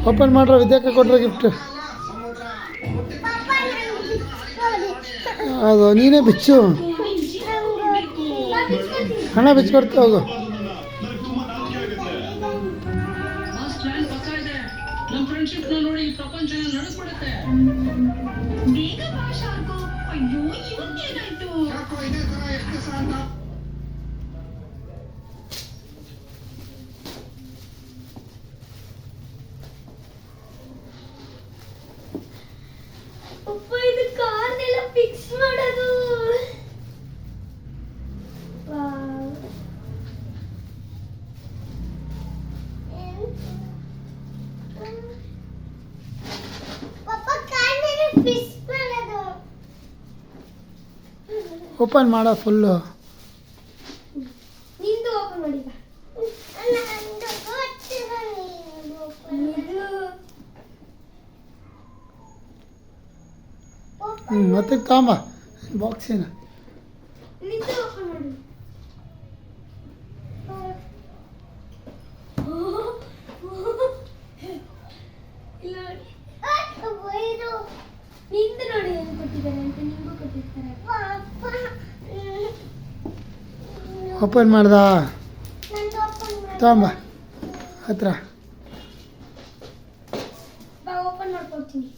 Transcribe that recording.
Open ಮಾಡ್ರೆ ವಿದ್ಯಾಕ ಕೊಟ್ರೆ gift ಅದು ನೀನೇ ಬಿಚ್ಚು ಹಣ ಬಿಚ್ಕೊಡ್ತಾ ಹೋಗು. ಓಪನ್ ಮಾಡ ಫುಲ್ಲು ಮತ್ತೆ ತಾಂಬ ಬಾಕ್ಸಿನ ಓಪನ್ ಮಾಡ್ದ ತಾಂಬ ಹತ್ರ ಓಪನ್ ಮಾಡ್ಕೊಡ್ತೀನಿ.